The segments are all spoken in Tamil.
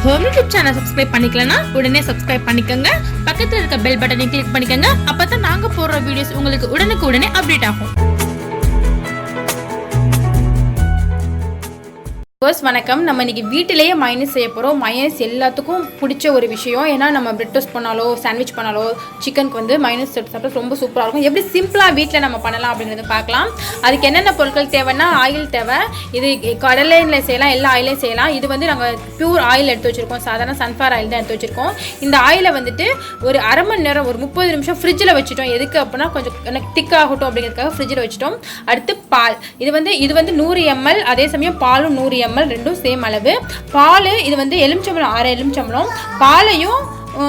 ஹோம் யூடியூப் சேனல் சப்ஸ்கிரைப் பண்ணிக்கலனா உடனே சப்ஸ்கிரைப் பண்ணிக்கோங்க. பக்கத்துல இருக்க பெல் பட்டனை கிளிக் பண்ணிக்கோங்க. அப்பதான் நாங்க போடுற வீடியோஸ் உங்களுக்கு உடனுக்குடனே அப்டேட் ஆகும். வணக்கம். நம்ம இன்னைக்கு வீட்டிலேயே மயோனைஸ் செய்ய போகிறோம். மயோனைஸ் எல்லாத்துக்கும் பிடிச்ச ஒரு விஷயம். ஏன்னா நம்ம பிரெட் டோஸ்ட் பண்ணாலோ சாண்ட்விச் பண்ணாலோ சிக்கனுக்கு வந்து மயோனைஸ் சாப்பிட்டா ரொம்ப சூப்பராக இருக்கும். எப்படி சிம்பிளாக வீட்டில் நம்ம பண்ணலாம் அப்படிங்கிறத பார்க்கலாம். அதுக்கு என்னென்ன பொருட்கள் தேவைன்னா ஆயில் தேவை. இது கடலையில் செய்யலாம், எல்லா ஆயிலையும் செய்யலாம். இது வந்து நாங்கள் பியூர் ஆயில் எடுத்து வச்சுருக்கோம். சாதாரண சன்ஃப்ளவர் ஆயில் தான் எடுத்து வச்சுருக்கோம். இந்த ஆயிலை வந்துட்டு ஒரு அரை மணி நேரம் ஒரு 30 நிமிஷம் ஃப்ரிட்ஜில் வச்சுட்டோம். எதுக்கு அப்படின்னா கொஞ்சம் எனக்கு திக்காகட்டும் அப்படிங்கிறதுக்காக ஃப்ரிட்ஜில் வச்சுட்டோம். அடுத்து பால். இது வந்து 100 ml, அதே சமயம் பாலும் 100 ml, ரெண்டும் சேம் அளவு. பால் இது வந்து எலுமிச்சம்பழம், 6 எலுமிச்சம்பழம். பாலையும்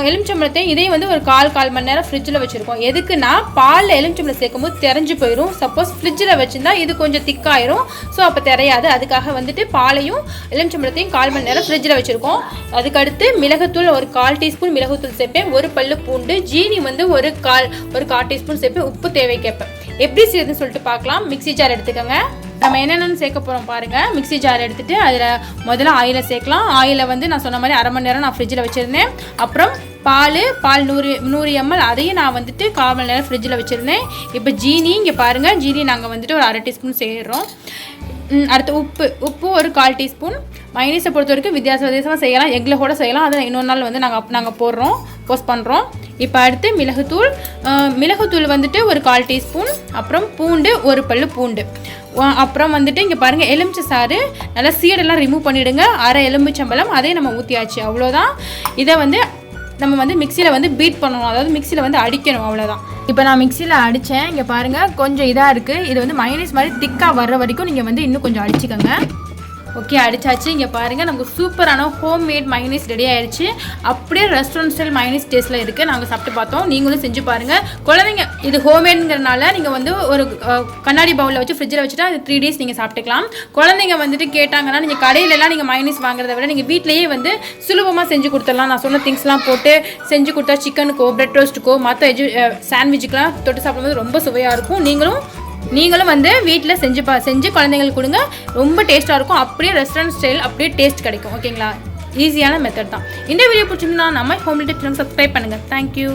எலுமிச்சம்பழத்தையும் இதையும் வந்து ஒரு கால் மணி நேரம் ஃப்ரிட்ஜில் வச்சுருக்கோம். எதுக்குன்னா பாலில் எலுமிச்சம்பழம் சேர்க்கும் போது தெரிஞ்சு போயிடும். சப்போஸ் ஃப்ரிட்ஜில் வச்சுருந்தா இது கொஞ்சம் திக்காயிரும். ஸோ அப்போ தெரியாது. அதுக்காக வந்துட்டு பாலையும் எலுமிச்சம்பழத்தையும் 1/4 மணி நேரம் ஃப்ரிட்ஜில் வச்சுருக்கோம். அதுக்கடுத்து மிளகுத்தூள் ஒரு 1/4 டீஸ்பூன் மிளகுத்தூள் சேர்ப்பேன். ஒரு பல்லு பூண்டு, ஜீனி வந்து ஒரு 1/4 டீஸ்பூன் சேர்ப்பேன். உப்பு தேவை கேட்பேன். எப்படி செய்யுதுன்னு சொல்லிட்டு பார்க்கலாம். மிக்ஸி ஜார் எடுத்துக்கோங்க. நம்ம என்னென்னு சேர்க்க போகிறோம் பாருங்கள். மிக்ஸி ஜார் எடுத்துகிட்டு அதில் முதல்ல ஆயிலை சேர்க்கலாம். ஆயிலை வந்து நான் சொன்ன மாதிரி அரை மணி நேரம் நான் ஃப்ரிட்ஜில் வச்சுருந்தேன். அப்புறம் பால் 100 ml, அதையும் நான் வந்துட்டு 1/4 மணி நேரம் ஃப்ரிட்ஜில் வச்சுருந்தேன். இப்போ ஜீனி இங்கே பாருங்கள். ஜீனி நாங்கள் வந்துட்டு ஒரு 1/2 டீஸ்பூன் சேர்கிறோம். அடுத்து உப்பு ஒரு 1/4 டீஸ்பூன். மைனஸை பொறுத்த வரைக்கும் வித்தியாசமாக செய்யலாம். எக்கில் கூட செய்யலாம். அதை இன்னொரு நாள் வந்து நாங்கள் போஸ்ட் பண்ணுறோம். இப்போ அடுத்து மிளகுத்தூள் வந்துட்டு ஒரு 1/4 டீஸ்பூன். அப்புறம் பூண்டு ஒரு பல்லு பூண்டு. அப்புறம் வந்துட்டு இங்கே பாருங்கள் எலுமிச்சை சாறு நல்லா சீடெல்லாம் ரிமூவ் பண்ணிவிடுங்க. அரை எலுமிச்சம்பழம் அதையும் நம்ம ஊற்றியாச்சு. அவ்வளோதான். இதை வந்து நம்ம வந்து மிக்சியில் வந்து பீட் பண்ணணும், அதாவது மிக்சியில் வந்து அடிக்கணும். அவ்வளோதான். இப்போ நான் மிக்சியில் அடித்தேன். இங்கே பாருங்கள் கொஞ்சம் இதாக இருக்குது. இது வந்து மயோனைஸ் மாதிரி திக்காக வர்ற வரைக்கும் நீங்கள் வந்து இன்னும் கொஞ்சம் அடிச்சுக்கோங்க. ஓகே, அடித்தாச்சு. இங்கே பாருங்கள் நமக்கு சூப்பரான ஹோம்மேட் மயோனைஸ் ரெடி ஆயிடுச்சு. அப்படியே ரெஸ்டாரண்ட் ஸ்டைல் மயோனைஸ் டேஸ்ட்டில் இருக்குது. நாங்கள் சாப்பிட்டு பார்த்தோம். நீங்களும் செஞ்சு பாருங்கள். குழந்தைங்க இது ஹோம்மேடுங்கிறனால நீங்கள் வந்து ஒரு கண்ணாடி பவுலில் வச்சு ஃப்ரிட்ஜில் வச்சுட்டு அது 3 days நீங்கள் சாப்பிட்டுக்கலாம். குழந்தைங்க வந்துட்டு கேட்டாங்கன்னா நீங்கள் கடையிலலாம் நீங்கள் மயோனைஸ் வாங்குறத விட நீங்கள் வீட்டிலேயே வந்து சுலபமாக செஞ்சு கொடுத்துடலாம். நான் சொன்ன திங்ஸ்லாம் போட்டு செஞ்சு கொடுத்தா சிக்கனுக்கோ பிரெட் ரோஸ்ட்டுக்கோ மற்ற சாண்ட்விச்சுக்கெலாம் தொட்டு சாப்பிடும்போது ரொம்ப சுவையாக இருக்கும். நீங்களும் வந்து வீட்டில் செஞ்சு குழந்தைங்களுக்கு கொடுங்க. ரொம்ப டேஸ்ட்டாக இருக்கும். அப்படியே ரெஸ்டாரண்ட் ஸ்டைல் அப்படியே டேஸ்ட் கிடைக்கும். ஓகேங்களா? ஈஸியான மெத்தட் தான். இந்த வீடியோ பிடிச்சிருந்தா நம்ம ஹோம் யூடியூப் சேனல் சப்ஸ்கிரைப் பண்ணுங்கள். தேங்க்யூ.